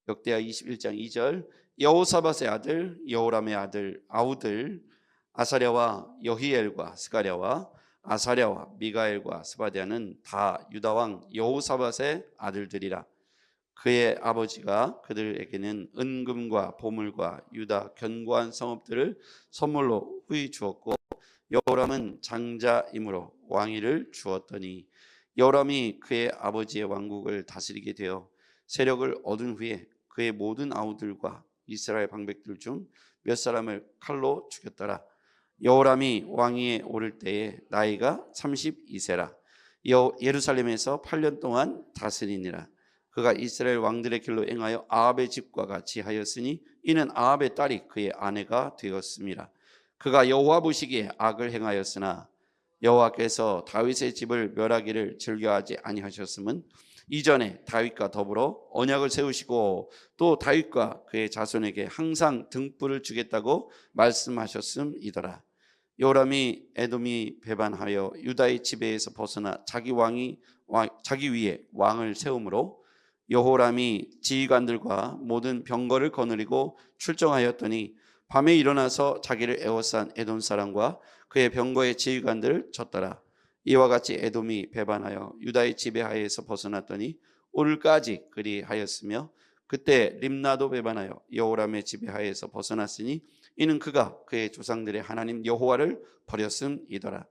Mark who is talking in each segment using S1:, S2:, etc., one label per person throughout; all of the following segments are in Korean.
S1: 역대하 21장 2절 여호사밧의 아들 여호람의 아들 아우들 아사랴와 여히엘과 스가랴와 아사랴와 미가엘과 스바디아는 다 유다 왕 여호사밧의 아들들이라. 그의 아버지가 그들에게는 은금과 보물과 유다 견고한 성읍들을 선물로 후히 주었고 여호람은 장자이므로 왕위를 주었더니 여호람이 그의 아버지의 왕국을 다스리게 되어 세력을 얻은 후에 그의 모든 아우들과 이스라엘 방백들 중 몇 사람을 칼로 죽였더라. 여호람이 왕위에 오를 때에 나이가 32세라. 예루살렘에서 8년 동안 다스리니라. 그가 이스라엘 왕들의 길로 행하여 아합의 집과 같이 하였으니 이는 아합의 딸이 그의 아내가 되었습니다. 그가 여호와 보시기에 악을 행하였으나 여호와께서 다윗의 집을 멸하기를 즐겨하지 아니하셨음은 이전에 다윗과 더불어 언약을 세우시고 또 다윗과 그의 자손에게 항상 등불을 주겠다고 말씀하셨음이더라. 요람이 에돔이 배반하여 유다의 지배에서 벗어나 자기 위에 왕을 세우므로 여호람이 지휘관들과 모든 병거를 거느리고 출정하였더니 밤에 일어나서 자기를 에워싼 에돔 사람과 그의 병거의 지휘관들을 쳤더라. 이와 같이 에돔이 배반하여 유다의 지배하에서 벗어났더니 오늘까지 그리하였으며 그때 림나도 배반하여 여호람의 지배하에서 벗어났으니 이는 그가 그의 조상들의 하나님 여호와를 버렸음이더라.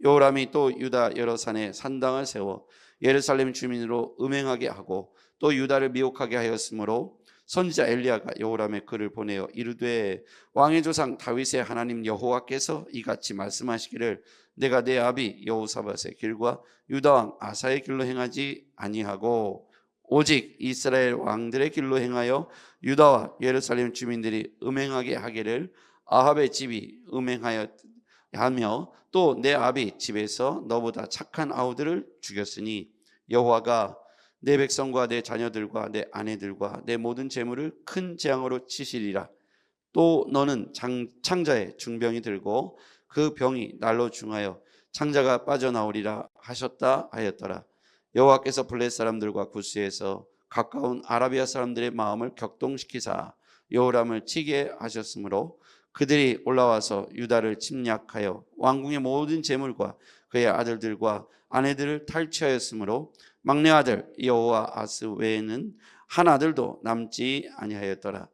S1: 여호람이 또 유다 여러 산에 산당을 세워 예루살렘 주민으로 음행하게 하고 또 유다를 미혹하게 하였으므로 선지자 엘리야가 여호람의 글을 보내어 이르되 왕의 조상 다윗의 하나님 여호와께서 이같이 말씀하시기를 내가 내 아비 여호사밧의 길과 유다 왕 아사의 길로 행하지 아니하고 오직 이스라엘 왕들의 길로 행하여 유다와 예루살렘 주민들이 음행하게 하기를 아합의 집이 음행하여 하며 또 내 아비 집에서 너보다 착한 아우들을 죽였으니 여호와가 내 백성과 내 자녀들과 내 아내들과 내 모든 재물을 큰 재앙으로 치시리라. 또 너는 창자의 중병이 들고 그 병이 날로 중하여 창자가 빠져나오리라 하셨다 하였더라. 여호와께서 블레 사람들과 구스에서 가까운 아라비아 사람들의 마음을 격동시키사 여호람을 치게 하셨으므로 그들이 올라와서 유다를 침략하여 왕궁의 모든 재물과 그의 아들들과 아내들을 탈취하였으므로 막내 아들 여호아하스 외에는 한 아들도 남지 아니하였더라.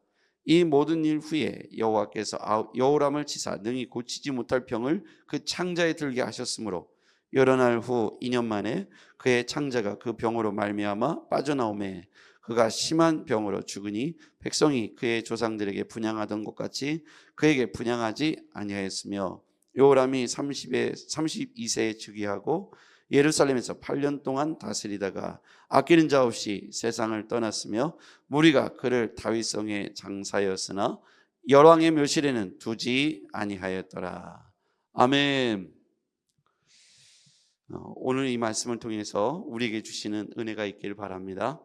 S1: 이 모든 일 후에 여호와께서 여호람을 치사 능히 고치지 못할 병을 그 창자에 들게 하셨으므로 여러 날 후 2년 만에 그의 창자가 그 병으로 말미암아 빠져나오매 그가 심한 병으로 죽으니 백성이 그의 조상들에게 분향하던 것 같이 그에게 분향하지 아니하였으며 여호람이 32세에 즉위하고 예루살렘에서 8년 동안 다스리다가 아끼는 자 없이 세상을 떠났으며 무리가 그를 다윗성에 장사하였으나 열왕의 묘실에는 두지 아니하였더라. 아멘. 오늘 이 말씀을 통해서 우리에게 주시는 은혜가 있기를 바랍니다.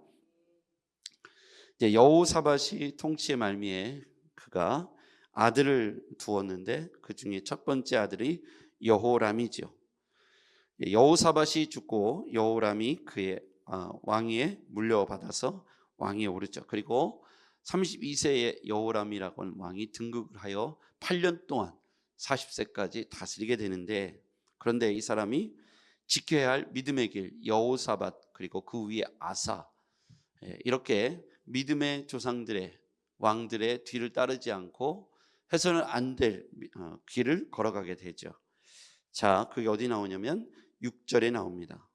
S1: 이제 여호사밧이 통치의 말미에 그가 아들을 두었는데 그 중에 첫 번째 아들이 여호람이죠. 여호사밧이 죽고 여호람이 그의 왕위에 물려받아서 왕위에 오르죠. 그리고 32세의 여호람이라고 하는 왕이 등극을 하여 8년 동안 40세까지 다스리게 되는데 그런데 이 사람이 지켜야 할 믿음의 길 여호사밧 그리고 그 위에 아사 이렇게 믿음의 조상들의 왕들의 뒤를 따르지 않고 해서는 안 될 길을 걸어가게 되죠. 자, 그게 어디 나오냐면 6절에 나옵니다.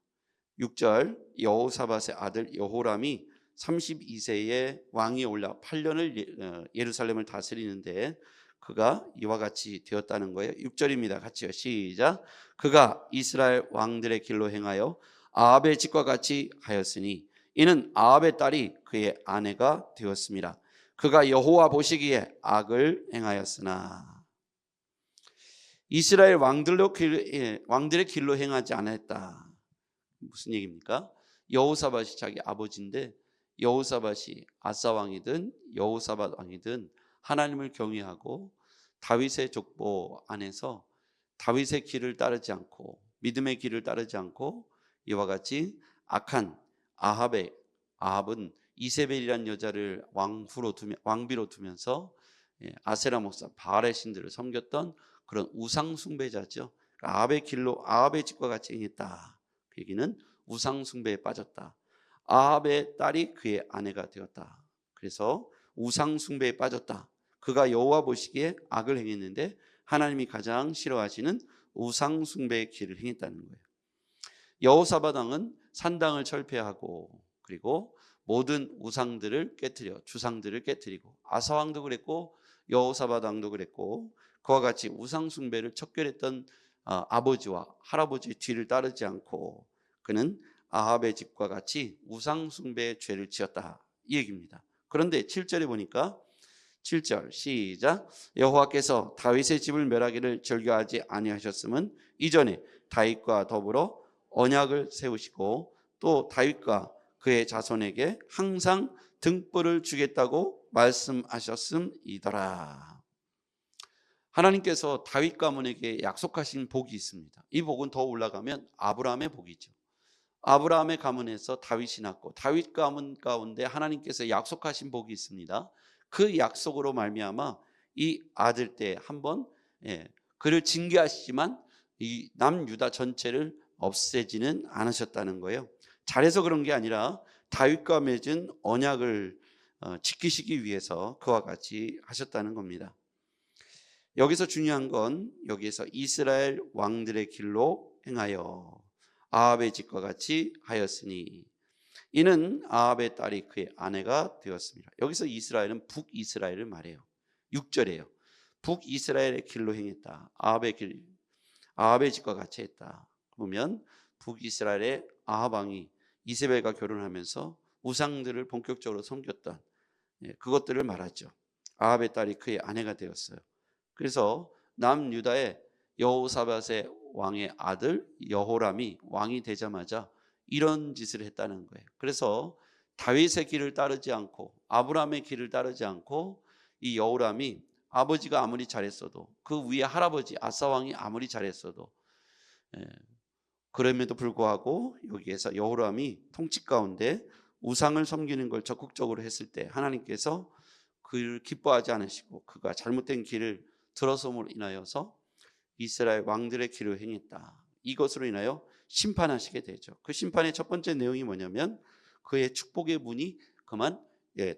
S1: 6절 여호사밧의 아들 여호람이 32세에 왕위에 올라 8년을 예루살렘을 다스리는데 그가 이와 같이 되었다는 거예요. 6절입니다. 같이요. 시작. 그가 이스라엘 왕들의 길로 행하여 아합의 집과 같이 하였으니 이는 아합의 딸이 그의 아내가 되었습니다. 그가 여호와 보시기에 악을 행하였으나 이스라엘 왕들의 길로 행하지 않았다. 무슨 얘기입니까? 여호사밧이 자기 아버지인데 여호사밧이 아사 왕이든 여호사밧 왕이든 하나님을 경외하고 다윗의 족보 안에서 다윗의 길을 따르지 않고 믿음의 길을 따르지 않고 이와 같이 악한 아합은 이세벨이란 여자를 왕비로 두면서 아세라 목사 바알의 신들을 섬겼던 그런 우상 숭배자죠. 그러니까 아합의 집과 같이 행했다. 그 얘기는 우상 숭배에 빠졌다. 아합의 딸이 그의 아내가 되었다. 그래서 우상 숭배에 빠졌다. 그가 여호와 보시기에 악을 행했는데 하나님이 가장 싫어하시는 우상 숭배의 길을 행했다는 거예요. 여호사밧 왕은 산당을 철폐하고 그리고 모든 우상들을 깨뜨려 주상들을 깨뜨리고 아사 왕도 그랬고 여호사밧 왕도 그랬고 그와 같이 우상 숭배를 척결했던 아버지와 할아버지의 뒤를 따르지 않고 그는 아합의 집과 같이 우상 숭배의 죄를 지었다 이 얘기입니다. 그런데 7절에 보니까 7절 시작. 여호와께서 다윗의 집을 멸하기를 즐겨하지 아니하셨음은 이전에 다윗과 더불어 언약을 세우시고 또 다윗과 그의 자손에게 항상 등불을 주겠다고 말씀하셨음이더라. 하나님께서 다윗 가문에게 약속하신 복이 있습니다. 이 복은 더 올라가면 아브라함의 복이죠. 아브라함의 가문에서 다윗이 났고 다윗 가문 가운데 하나님께서 약속하신 복이 있습니다. 그 약속으로 말미암아 이 아들 때 한번 그를 징계하시지만 이 남유다 전체를 없애지는 않으셨다는 거예요. 잘해서 그런 게 아니라 다윗과 맺은 언약을 지키시기 위해서 그와 같이 하셨다는 겁니다. 여기서 중요한 건 여기에서 이스라엘 왕들의 길로 행하여 아합의 집과 같이 하였으니 이는 아합의 딸이 그의 아내가 되었습니다. 여기서 이스라엘은 북이스라엘을 말해요. 6절이에요. 북이스라엘의 길로 행했다. 아합의 집과 같이 했다. 보면 북이스라엘의 아합 왕이 이세벨과 결혼하면서 우상들을 본격적으로 섬겼던 그것들을 말하죠. 아합의 딸이 그의 아내가 되었어요. 그래서 남유다의 여호사밧의 왕의 아들 여호람이 왕이 되자마자 이런 짓을 했다는 거예요. 그래서 다윗의 길을 따르지 않고 아브라함의 길을 따르지 않고 이 여호람이 아버지가 아무리 잘했어도 그 위에 할아버지 아사 왕이 아무리 잘했어도 그럼에도 불구하고 여기에서 여호람이 통치 가운데 우상을 섬기는 걸 적극적으로 했을 때 하나님께서 그를 기뻐하지 않으시고 그가 잘못된 길을 들어섬으로 인하여서 이스라엘 왕들의 길을 행했다. 이것으로 인하여 심판하시게 되죠. 그 심판의 첫 번째 내용이 뭐냐면 그의 축복의 문이 그만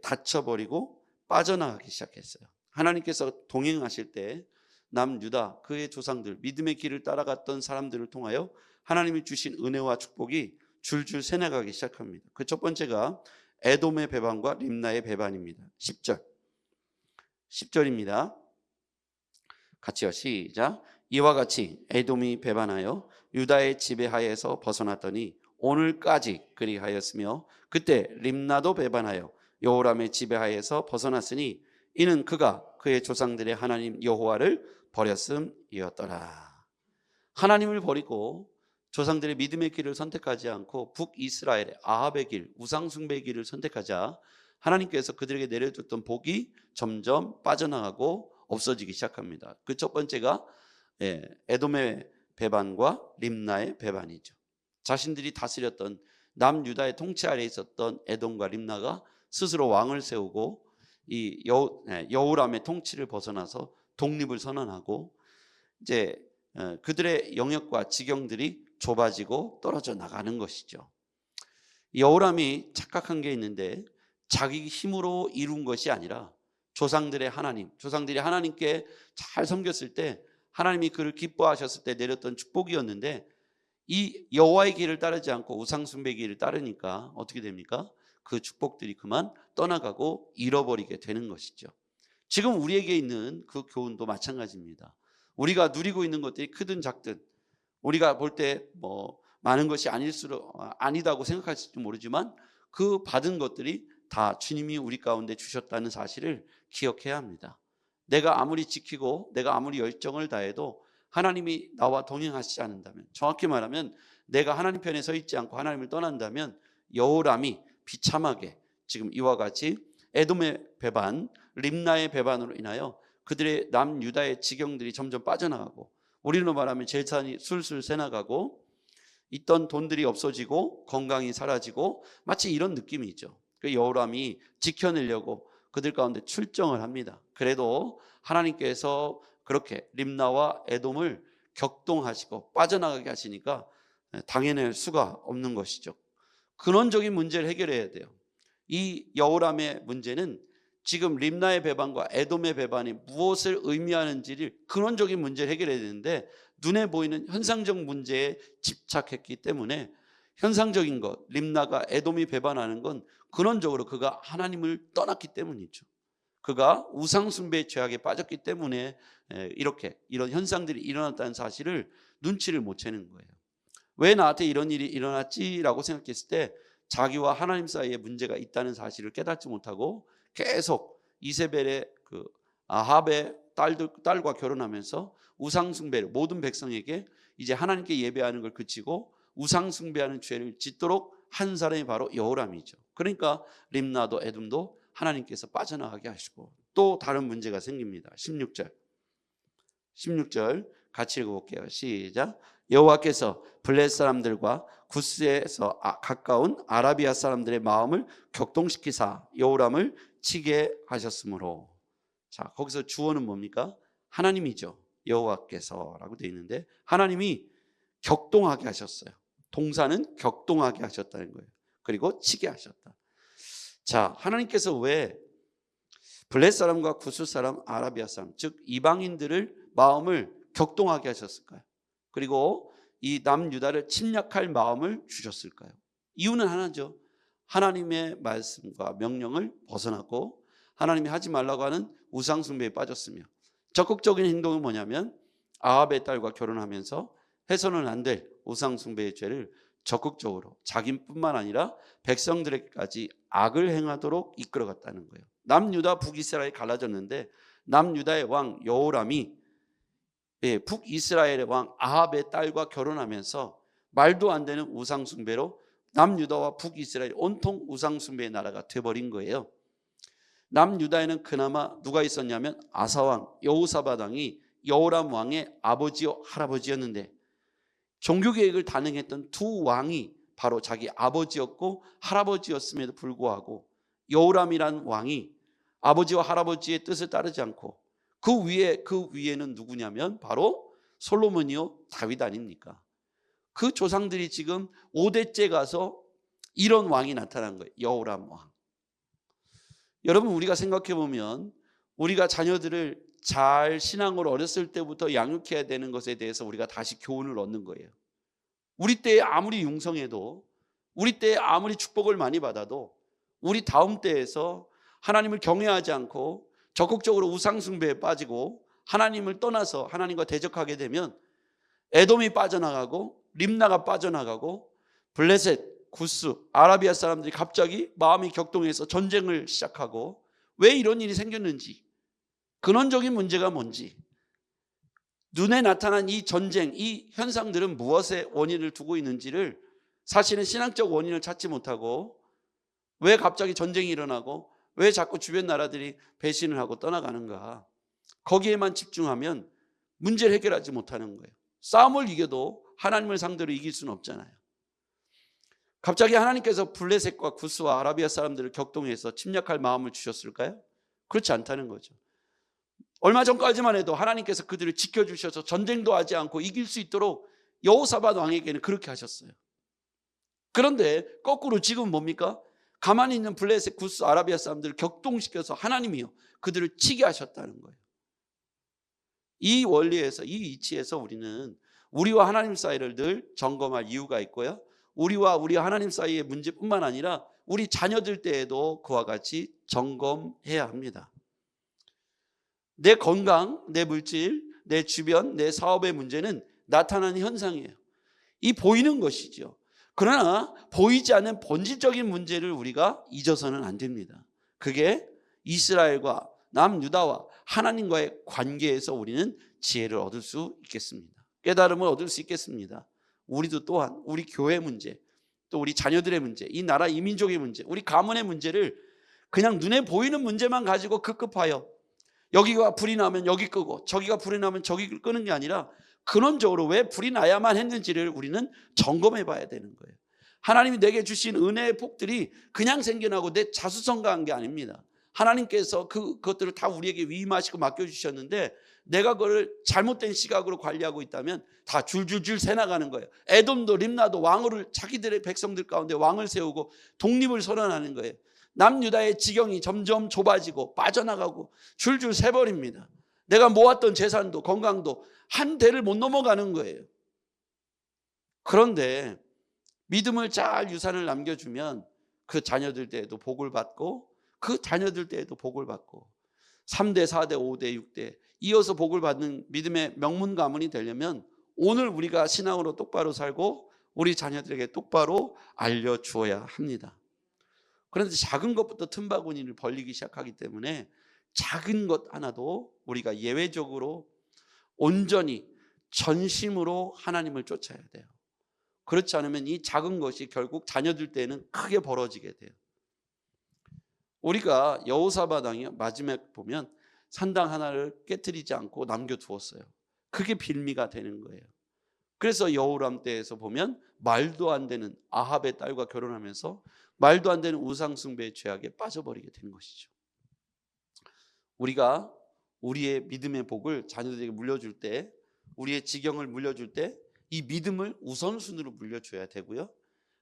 S1: 닫혀버리고 빠져나가기 시작했어요. 하나님께서 동행하실 때 남유다 그의 조상들 믿음의 길을 따라갔던 사람들을 통하여 하나님이 주신 은혜와 축복이 줄줄 새나가기 시작합니다. 그 첫 번째가 에돔의 배반과 림나의 배반입니다. 10절입니다. 같이요. 시작. 이와 같이 에돔이 배반하여 유다의 지배하에서 벗어났더니 오늘까지 그리하였으며 그때 림나도 배반하여 여호람의 지배하에서 벗어났으니 이는 그가 그의 조상들의 하나님 여호와를 버렸음이었더라. 하나님을 버리고 조상들의 믿음의 길을 선택하지 않고 북이스라엘의 아합의 길, 우상숭배의 길을 선택하자 하나님께서 그들에게 내려줬던 복이 점점 빠져나가고 없어지기 시작합니다. 그 첫 번째가 에돔의 배반과 림나의 배반이죠. 자신들이 다스렸던 남유다의 통치 아래에 있었던 에돔과 림나가 스스로 왕을 세우고 이 여호람의 통치를 벗어나서 독립을 선언하고 이제 그들의 영역과 지경들이 좁아지고 떨어져 나가는 것이죠. 여호람이 착각한 게 있는데 자기 힘으로 이룬 것이 아니라 조상들이 하나님께 잘 섬겼을 때 하나님이 그를 기뻐하셨을 때 내렸던 축복이었는데 이 여호와의 길을 따르지 않고 우상숭배의 길을 따르니까 어떻게 됩니까? 그 축복들이 그만 떠나가고 잃어버리게 되는 것이죠. 지금 우리에게 있는 그 교훈도 마찬가지입니다. 우리가 누리고 있는 것들이 크든 작든 우리가 볼 때 많은 것이 아니다고 생각할지도 모르지만 그 받은 것들이 다 주님이 우리 가운데 주셨다는 사실을 기억해야 합니다. 내가 아무리 지키고 내가 아무리 열정을 다해도 하나님이 나와 동행하시지 않는다면, 정확히 말하면 내가 하나님 편에 서 있지 않고 하나님을 떠난다면 여호람이 비참하게 지금 이와 같이 에돔의 배반, 림나의 배반으로 인하여 그들의 남유다의 지경들이 점점 빠져나가고 우리로 말하면 재산이 술술 새나가고 있던 돈들이 없어지고 건강이 사라지고 마치 이런 느낌이죠. 그 여호람이 지켜내려고 그들 가운데 출정을 합니다. 그래도 하나님께서 그렇게 림나와 에돔을 격동하시고 빠져나가게 하시니까 당해낼 수가 없는 것이죠. 근원적인 문제를 해결해야 돼요. 이 여호람의 문제는 지금 림나의 배반과 에돔의 배반이 무엇을 의미하는지를 근원적인 문제를 해결해야 되는데 눈에 보이는 현상적 문제에 집착했기 때문에 현상적인 것, 림나가 에돔이 배반하는 건 근원적으로 그가 하나님을 떠났기 때문이죠. 그가 우상숭배의 죄악에 빠졌기 때문에 이렇게 이런 현상들이 일어났다는 사실을 눈치를 못 채는 거예요. 왜 나한테 이런 일이 일어났지라고 생각했을 때 자기와 하나님 사이에 문제가 있다는 사실을 깨닫지 못하고 계속 이세벨의 그 아합의 딸과 결혼하면서 우상숭배를 모든 백성에게 이제 하나님께 예배하는 걸 그치고 우상숭배하는 죄를 짓도록 한 사람이 바로 여호람이죠. 그러니까 림나도 에돔도 하나님께서 빠져나가게 하시고 또 다른 문제가 생깁니다. 16절 같이 읽어볼게요. 시작. 여호와께서 블레셋 사람들과 구스에서 가까운 아라비아 사람들의 마음을 격동시키사 여호람을 치게 하셨으므로. 자, 거기서 주어는 뭡니까? 하나님이죠. 여호와께서라고 되어 있는데 하나님이 격동하게 하셨어요. 동사는 격동하게 하셨다는 거예요. 그리고 치게 하셨다. 자, 하나님께서 왜 블레셋 사람과 구스 사람, 아라비아 사람, 즉 이방인들을 마음을 격동하게 하셨을까요? 그리고 이 남유다를 침략할 마음을 주셨을까요? 이유는 하나죠. 하나님의 말씀과 명령을 벗어났고 하나님이 하지 말라고 하는 우상숭배에 빠졌으며 적극적인 행동은 뭐냐면 아합의 딸과 결혼하면서 해서는 안 될 우상숭배의 죄를 적극적으로 자기뿐만 아니라 백성들에게까지 악을 행하도록 이끌어갔다는 거예요. 남유다 북이스라엘이 갈라졌는데 남유다의 왕 여호람이 북이스라엘의 왕 아합의 딸과 결혼하면서 말도 안 되는 우상숭배로 남유다와 북이스라엘 온통 우상숭배의 나라가 돼버린 거예요. 남유다에는 그나마 누가 있었냐면 아사왕 여호사밧 왕이 여호람 왕의 아버지요 할아버지였는데 종교개혁을 단행했던 두 왕이 바로 자기 아버지였고 할아버지였음에도 불구하고 여호람이란 왕이 아버지와 할아버지의 뜻을 따르지 않고 그 위에는 누구냐면 바로 솔로몬이요 다윗 아닙니까? 그 조상들이 지금 5대째 가서 이런 왕이 나타난 거예요. 여호람 왕. 여러분, 우리가 생각해 보면 우리가 자녀들을 잘 신앙으로 어렸을 때부터 양육해야 되는 것에 대해서 우리가 다시 교훈을 얻는 거예요. 우리 때에 아무리 융성해도, 우리 때에 아무리 축복을 많이 받아도 우리 다음 때에서 하나님을 경외하지 않고 적극적으로 우상숭배에 빠지고 하나님을 떠나서 하나님과 대적하게 되면 에돔이 빠져나가고 림나가 빠져나가고 블레셋, 구스, 아라비아 사람들이 갑자기 마음이 격동해서 전쟁을 시작하고 왜 이런 일이 생겼는지, 근원적인 문제가 뭔지, 눈에 나타난 이 전쟁, 이 현상들은 무엇에 원인을 두고 있는지를 사실은 신앙적 원인을 찾지 못하고 왜 갑자기 전쟁이 일어나고 왜 자꾸 주변 나라들이 배신을 하고 떠나가는가, 거기에만 집중하면 문제를 해결하지 못하는 거예요. 싸움을 이겨도 하나님을 상대로 이길 수는 없잖아요. 갑자기 하나님께서 블레셋과 구스와 아라비아 사람들을 격동해서 침략할 마음을 주셨을까요? 그렇지 않다는 거죠. 얼마 전까지만 해도 하나님께서 그들을 지켜주셔서 전쟁도 하지 않고 이길 수 있도록 여호사밧 왕에게는 그렇게 하셨어요. 그런데 거꾸로 지금 뭡니까? 가만히 있는 블레셋, 구스, 아라비아 사람들을 격동시켜서 하나님이요 그들을 치게 하셨다는 거예요. 이 원리에서, 이 이치에서 우리는 우리와 하나님 사이를 늘 점검할 이유가 있고요, 우리와 하나님 사이의 문제뿐만 아니라 우리 자녀들 때에도 그와 같이 점검해야 합니다. 내 건강, 내 물질, 내 주변, 내 사업의 문제는 나타나는 현상이에요. 이 보이는 것이죠. 그러나 보이지 않는 본질적인 문제를 우리가 잊어서는 안 됩니다. 그게 이스라엘과 남유다와 하나님과의 관계에서 우리는 지혜를 얻을 수 있겠습니다. 깨달음을 얻을 수 있겠습니다. 우리도 또한 우리 교회 문제, 또 우리 자녀들의 문제, 이 나라 이민족의 문제, 우리 가문의 문제를 그냥 눈에 보이는 문제만 가지고 급급하여 여기가 불이 나면 여기 끄고 저기가 불이 나면 저기 끄는 게 아니라 근원적으로 왜 불이 나야만 했는지를 우리는 점검해 봐야 되는 거예요. 하나님이 내게 주신 은혜의 복들이 그냥 생겨나고 내 자수성가 한 게 아닙니다. 하나님께서 그것들을 다 우리에게 위임하시고 맡겨주셨는데 내가 그걸 잘못된 시각으로 관리하고 있다면 다 줄줄줄 새나가는 거예요. 에돔도 림나도 왕을 자기들의 백성들 가운데 왕을 세우고 독립을 선언하는 거예요. 남유다의 지경이 점점 좁아지고 빠져나가고 줄줄 새버립니다. 내가 모았던 재산도 건강도 한 대를 못 넘어가는 거예요. 그런데 믿음을 잘 유산을 남겨주면 그 자녀들 때에도 복을 받고 그 자녀들 때에도 복을 받고 3대, 4대, 5대, 6대 이어서 복을 받는 믿음의 명문 가문이 되려면 오늘 우리가 신앙으로 똑바로 살고 우리 자녀들에게 똑바로 알려주어야 합니다. 그런데 작은 것부터 틈바구니를 벌리기 시작하기 때문에 작은 것 하나도 우리가 예외적으로 온전히 전심으로 하나님을 쫓아야 돼요. 그렇지 않으면 이 작은 것이 결국 자녀들 때는 크게 벌어지게 돼요. 우리가 여호사밧 왕이 마지막에 보면 산당 하나를 깨트리지 않고 남겨두었어요. 그게 빌미가 되는 거예요. 그래서 여호람 때에서 보면 말도 안 되는 아합의 딸과 결혼하면서 말도 안 되는 우상숭배의 죄악에 빠져버리게 된 것이죠. 우리가 우리의 믿음의 복을 자녀들에게 물려줄 때, 우리의 지경을 물려줄 때 이 믿음을 우선순위로 물려줘야 되고요.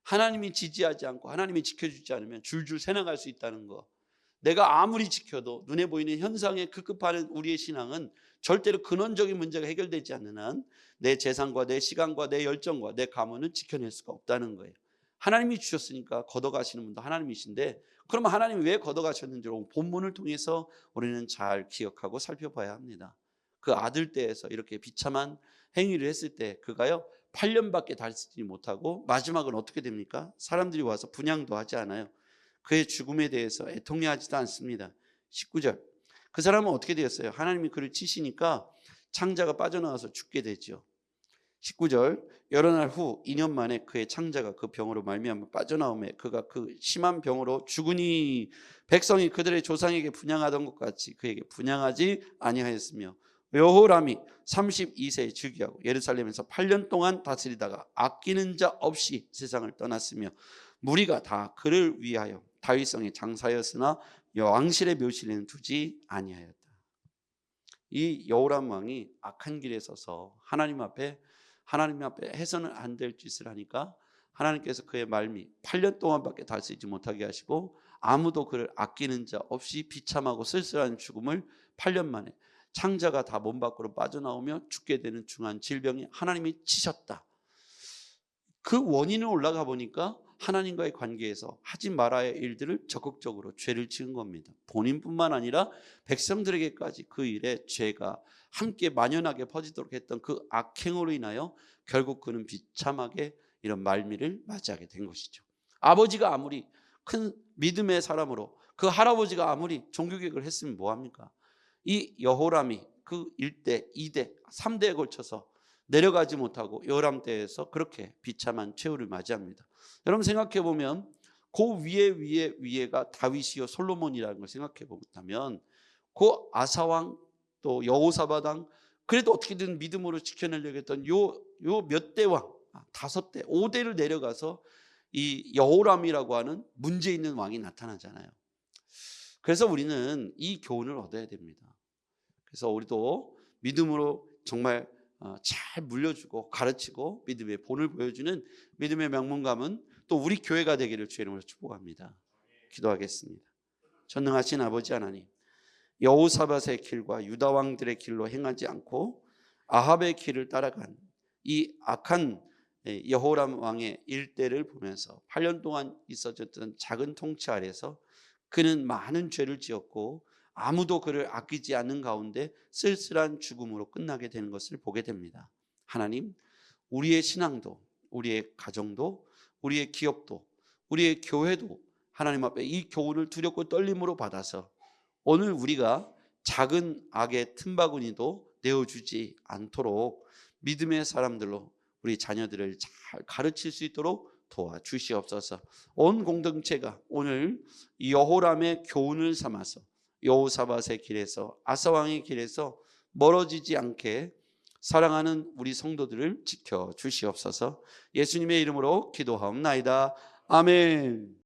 S1: 하나님이 지지하지 않고 하나님이 지켜주지 않으면 줄줄 새나갈 수 있다는 거. 내가 아무리 지켜도 눈에 보이는 현상에 급급하는 우리의 신앙은 절대로 근원적인 문제가 해결되지 않는 한 내 재산과 내 시간과 내 열정과 내 가문은 지켜낼 수가 없다는 거예요. 하나님이 주셨으니까 걷어가시는 분도 하나님이신데 그러면 하나님이 왜 걷어가셨는지를 본문을 통해서 우리는 잘 기억하고 살펴봐야 합니다. 그 아들 때에서 이렇게 비참한 행위를 했을 때 그가요 8년밖에 달지 못하고 마지막은 어떻게 됩니까? 사람들이 와서 분향도 하지 않아요. 그의 죽음에 대해서 애통해하지도 않습니다. 19절 그 사람은 어떻게 되었어요? 하나님이 그를 치시니까 창자가 빠져나와서 죽게 되죠. 19절 여러 날 후 2년 만에 그의 창자가 그 병으로 말미암아 빠져나오매 그가 그 심한 병으로 죽으니 백성이 그들의 조상에게 분향하던 것 같이 그에게 분향하지 아니하였으며 여호람이 32세에 즉위하고 예루살렘에서 8년 동안 다스리다가 아끼는 자 없이 세상을 떠났으며 무리가 다 그를 위하여 다윗성에 장사였으나 왕실의 묘실에는 두지 아니하였다. 이 여호람 왕이 악한 길에 서서 하나님 앞에 해서는 안 될 짓을 하니까 하나님께서 그의 말미 8년 동안밖에 다스리지 못하게 하시고 아무도 그를 아끼는 자 없이 비참하고 쓸쓸한 죽음을 8년 만에 창자가 다 몸 밖으로 빠져나오며 죽게 되는 중한 질병이 하나님이 치셨다. 그 원인을 올라가 보니까 하나님과의 관계에서 하지 말아야 할 일들을 적극적으로 죄를 지은 겁니다. 본인뿐만 아니라 백성들에게까지 그 일에 죄가 함께 만연하게 퍼지도록 했던 그 악행으로 인하여 결국 그는 비참하게 이런 말미를 맞이하게 된 것이죠. 아버지가 아무리 큰 믿음의 사람으로 그 할아버지가 아무리 종교개혁을 했으면 뭐합니까? 이 여호람이 그 1대, 2대, 3대에 걸쳐서 내려가지 못하고 여호람 때에서 그렇게 비참한 최후를 맞이합니다. 여러분 생각해 보면 그 위에가 다윗이요 솔로몬이라는 걸 생각해 보면 그 아사왕 또 여호사밧 왕 그래도 어떻게든 믿음으로 지켜내려고 했던 요 몇 대 왕 5대, 5대를 내려가서 이 여호람이라고 하는 문제 있는 왕이 나타나잖아요. 그래서 우리는 이 교훈을 얻어야 됩니다. 그래서 우리도 믿음으로 정말 잘 물려주고 가르치고 믿음의 본을 보여주는 믿음의 명문가문 또 우리 교회가 되기를 주의 이름으로 축복합니다. 기도하겠습니다. 전능하신 아버지 하나님, 여호사밧의 길과 유다 왕들의 길로 행하지 않고 아합의 길을 따라간 이 악한 여호람 왕의 일대를 보면서 8년 동안 있어졌던 작은 통치 아래서 그는 많은 죄를 지었고 아무도 그를 아끼지 않는 가운데 쓸쓸한 죽음으로 끝나게 되는 것을 보게 됩니다. 하나님, 우리의 신앙도 우리의 가정도 우리의 기업도 우리의 교회도 하나님 앞에 이 교훈을 두렵고 떨림으로 받아서 오늘 우리가 작은 악의 틈바구니도 내어주지 않도록 믿음의 사람들로 우리 자녀들을 잘 가르칠 수 있도록 도와주시옵소서. 온 공동체가 오늘 여호람의 교훈을 삼아서 여호사밧의 길에서 아사왕의 길에서 멀어지지 않게 사랑하는 우리 성도들을 지켜 주시옵소서. 예수님의 이름으로 기도하옵나이다. 아멘.